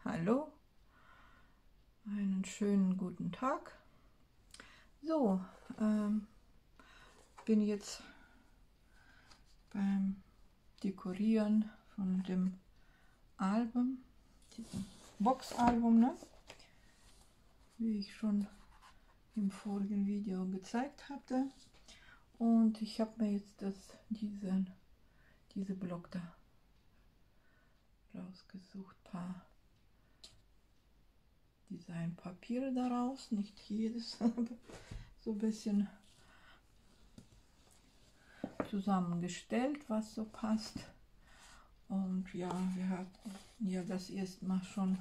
Hallo, einen schönen guten Tag. So, bin jetzt beim Dekorieren von dem Album, diesem Boxalbum, ne? Wie ich schon im vorigen Video gezeigt hatte. Und ich habe mir jetzt diese Block da rausgesucht, paar Designpapiere daraus, nicht jedes, so ein bisschen zusammengestellt, was so passt. Und ja, wir hatten ja das erstmal schon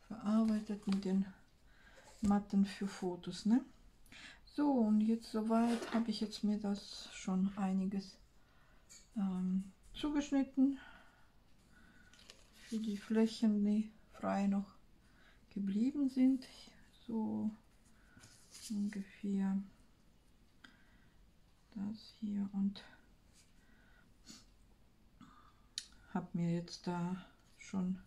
verarbeitet mit den Matten für Fotos, ne? So, und jetzt soweit habe ich jetzt mir das schon einiges zugeschnitten für die Flächen, die frei noch geblieben sind, so ungefähr das hier, und habe mir jetzt da schon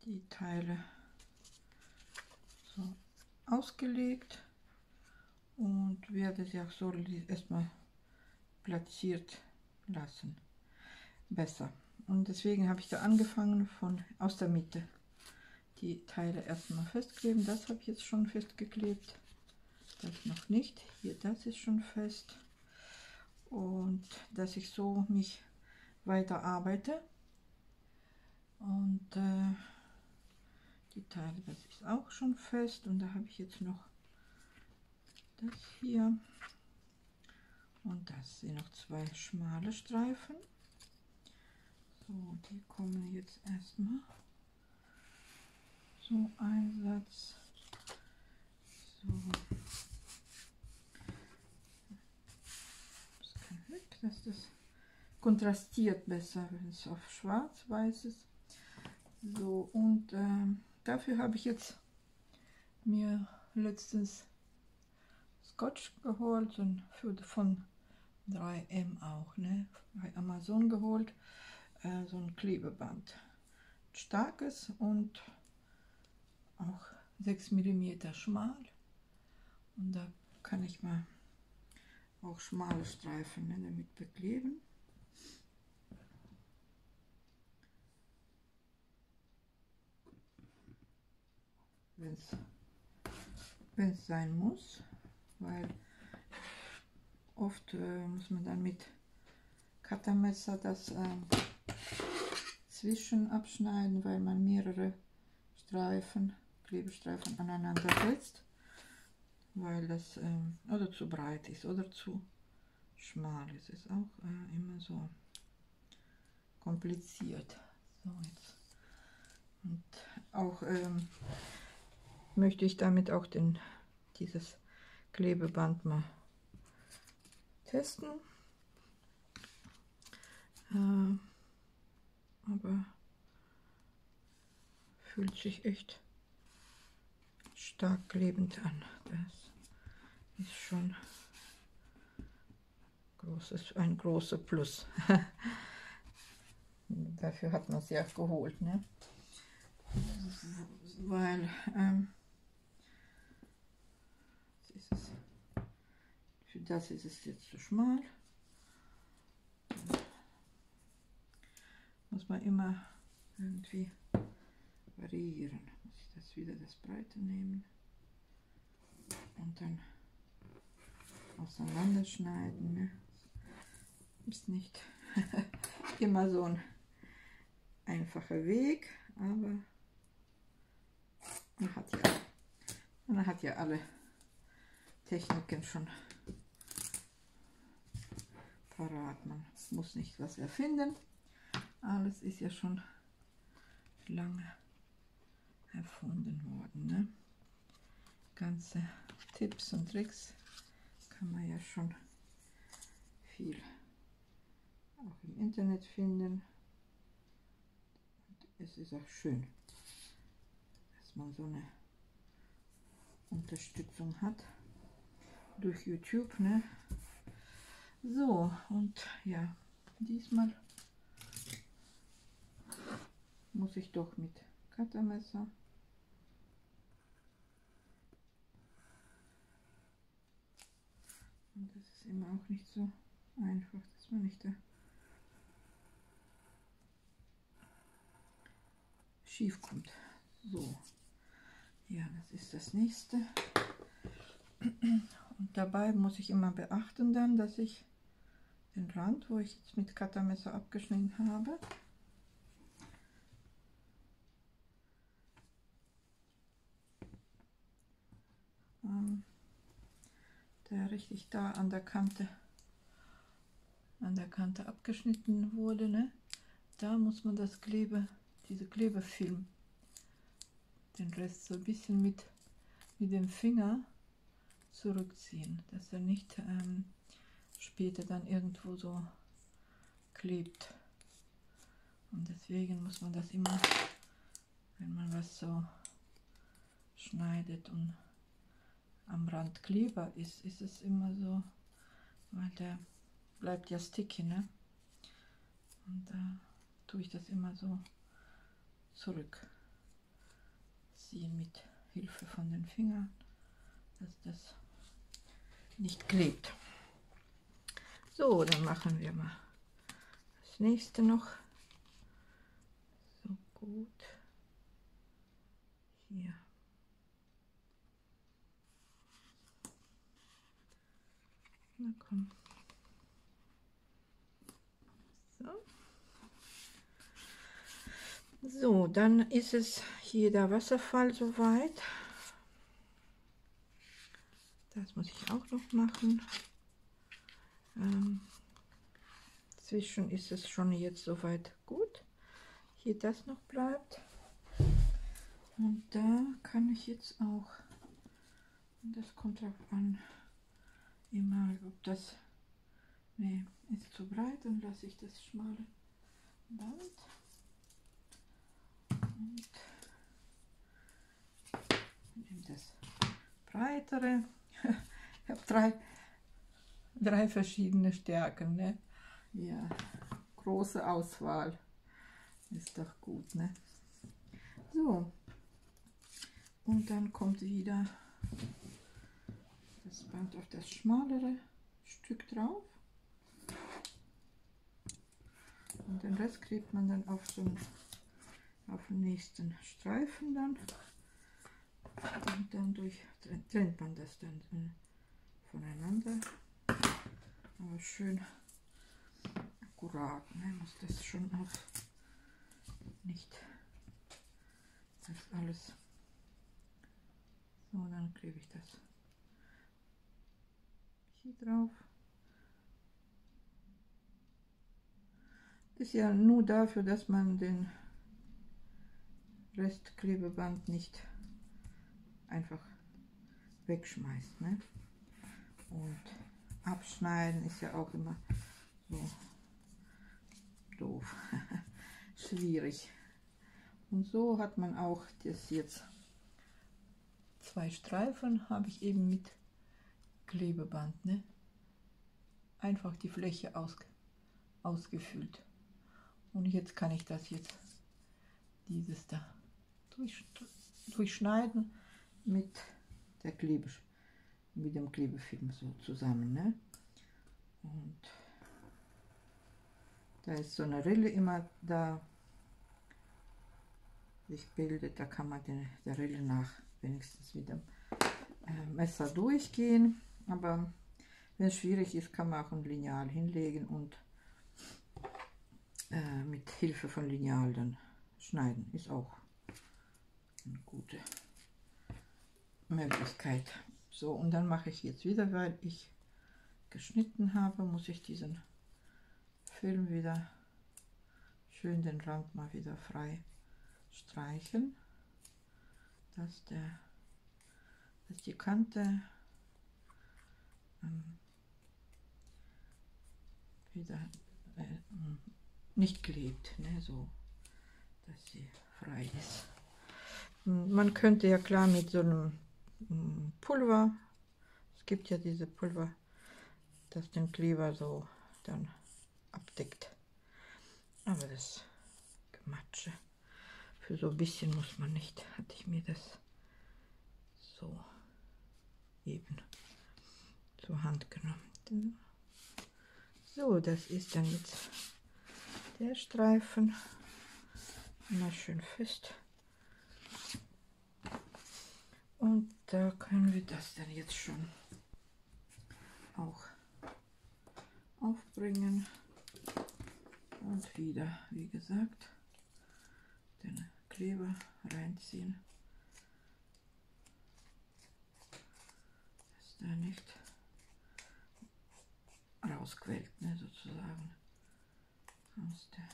die Teile so ausgelegt und werde sie auch so erstmal platziert lassen. Besser. Und deswegen habe ich da angefangen aus der Mitte die Teile erstmal festkleben. Das habe ich jetzt schon festgeklebt. Das noch nicht. Hier, das ist schon fest. Und dass ich so mich weiter arbeite. Und die Teile, das ist auch schon fest. Und da habe ich jetzt noch das hier. Und das sind noch zwei schmale Streifen. So, die kommen jetzt erstmal. So, ein Satz. So. Das kann weg, dass das kontrastiert besser, wenn es auf schwarz-weiß ist. So, und dafür habe ich jetzt mir letztens Scotch geholt und von 3M auch, ne? Bei Amazon geholt. So ein Klebeband. Starkes und auch 6 mm schmal. Und da kann ich mal auch schmale Streifen, ne, damit bekleben. Wenn es sein muss, weil oft muss man dann mit Cuttermesser das zwischen abschneiden, weil man mehrere Klebestreifen aneinander setzt, weil das oder zu breit ist oder zu schmal ist. Es ist auch immer so kompliziert. So, jetzt. Und auch möchte ich damit auch dieses Klebeband mal testen. Aber fühlt sich echt stark klebend an. Das ist schon ein großer Plus. Dafür hat man es ja geholt, ne? Weil für das ist es jetzt zu schmal. Muss man immer irgendwie variieren. Muss ich das wieder das Breite nehmen und dann auseinanderschneiden, ne? Ist nicht immer so ein einfacher Weg, aber man hat ja alle Techniken schon parat. Man muss nicht was erfinden. Alles ist ja schon lange erfunden worden, ne? Ganze Tipps und Tricks kann man ja schon viel auch im Internet finden. Und es ist auch schön, dass man so eine Unterstützung hat durch YouTube, ne? So, und ja, diesmal muss ich doch mit Cuttermesser. Und das ist immer auch nicht so einfach, dass man nicht da schief kommt. So, ja, das ist das nächste. Und dabei muss ich immer beachten dann, dass ich den Rand, wo ich jetzt mit Cuttermesser abgeschnitten habe, der richtig da an der Kante abgeschnitten wurde, ne? Da muss man das diese Klebefilm, den Rest so ein bisschen mit dem Finger zurückziehen, dass er nicht später dann irgendwo so klebt. Und deswegen muss man das immer, wenn man was so schneidet und am Rand Kleber ist es immer so, weil der bleibt ja sticky, ne? Und da tue ich das immer so zurückziehen mit Hilfe von den Fingern, dass das nicht klebt. So, dann machen wir mal das nächste noch. So gut. Hier. Na komm. So, dann ist es hier der Wasserfall soweit. Das muss ich auch noch machen. Zwischen ist es schon jetzt soweit gut. Hier das noch bleibt. Und da kann ich jetzt auch, das kommt drauf an, immer ob das, nee, ist zu breit, dann lasse ich das schmale Band. Und nehme das breitere. Ich habe drei verschiedene Stärken, ne? Ja, große Auswahl. Ist doch gut, ne? So. Und dann kommt wieder das Band auf das schmalere Stück drauf. Und den Rest klebt man dann auf auf den nächsten Streifen dann. Und dann trennt man das dann voneinander. Aber schön akkurat, ne? Muss das schon auch nicht das alles. So, dann klebe ich das hier drauf. Das ist ja nur dafür, dass man den Restklebeband nicht einfach wegschmeißt, ne? Und abschneiden ist ja auch immer so doof, schwierig. Und so hat man auch das jetzt. Zwei Streifen habe ich eben mit Klebeband, ne? Einfach die Fläche ausgefüllt. Und jetzt kann ich das dieses da durchschneiden mit dem Klebefilm so zusammen, ne? Und da ist so eine Rille immer da sich bildet, da kann man der Rille nach wenigstens mit dem Messer durchgehen, aber wenn es schwierig ist, kann man auch ein Lineal hinlegen und mit Hilfe von Lineal dann schneiden, ist auch eine gute Möglichkeit. So, und dann mache ich jetzt wieder, weil ich geschnitten habe, muss ich diesen Film wieder schön den Rand mal wieder frei streichen, dass die Kante wieder nicht klebt, ne, so dass sie frei ist. Man könnte ja klar mit so einem Pulver, es gibt ja diese Pulver, das den Kleber so dann abdeckt. Aber das Gematsche, für so ein bisschen muss man nicht, hatte ich mir das so eben zur Hand genommen. So, das ist dann jetzt der Streifen. Immer schön fest. Und da können wir das dann jetzt schon auch aufbringen. Und wieder, wie gesagt, den Kleber reinziehen, dass da nicht rausquellt, ne, sozusagen aus der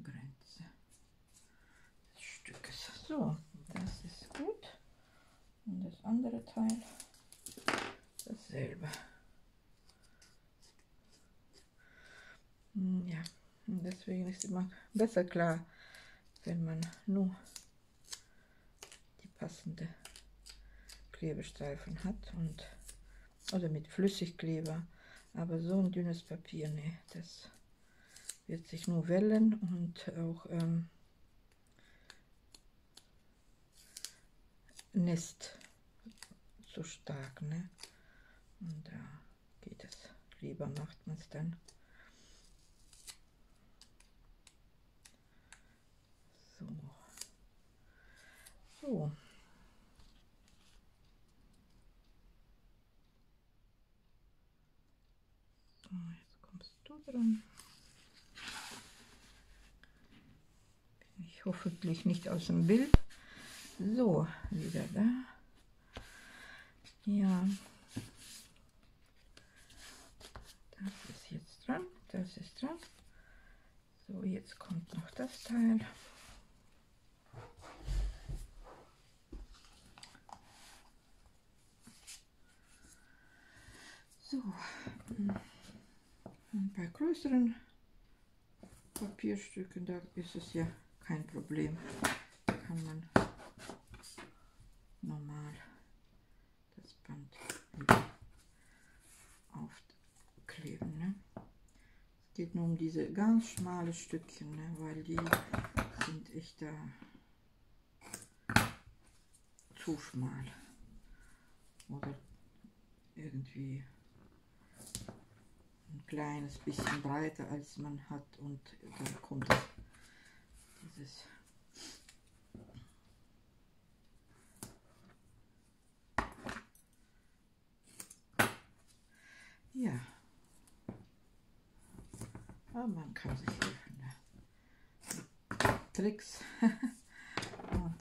Grenze des Stückes. So, das ist gut. Und das andere Teil dasselbe. Ja, und deswegen ist es immer besser klar, wenn man nur die passende Klebestreifen hat und oder mit Flüssigkleber, aber so ein dünnes Papier, ne, das wird sich nur wellen und auch nässt so stark, ne, und da geht es, lieber macht man es dann so. So. So, jetzt kommst du dran. Bin ich hoffentlich nicht aus dem Bild. So, wieder da. Ja. Das ist jetzt dran. Das ist dran. So, jetzt kommt noch das Teil. So. Und bei größeren Papierstücken, da ist es ja kein Problem. Da kann man normal das Band wieder aufkleben. Ne? Es geht nur um diese ganz schmale Stückchen, ne? Weil die sind echt da zu schmal. Oder irgendwie ein kleines bisschen breiter als man hat und dann kommt dieses ja, aber man kann sich helfen, ne? Tricks und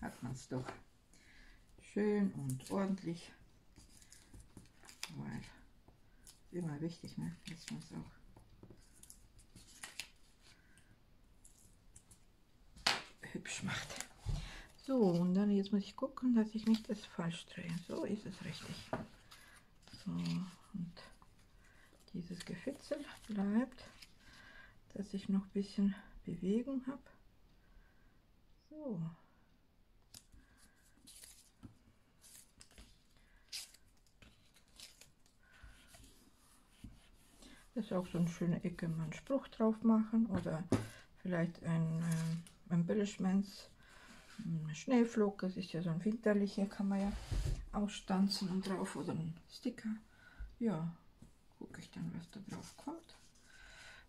hat man es doch schön und ordentlich, weil immer wichtig, ne, dass man es auch hübsch macht. So, und dann jetzt muss ich gucken, dass ich nicht das falsch drehe. So ist es richtig. So, und dieses Gefitzel bleibt, dass ich noch ein bisschen Bewegung habe. So. Das ist auch so eine schöne Ecke, mal einen Spruch drauf machen oder vielleicht ein Embellishments, eine Schneeflocke, das ist ja so ein winterlicher, kann man ja ausstanzen und drauf oder ein Sticker. Ja, gucke ich dann, was da drauf kommt.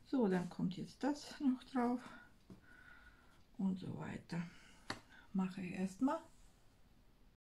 So, dann kommt jetzt das noch drauf und so weiter. Mache ich erstmal.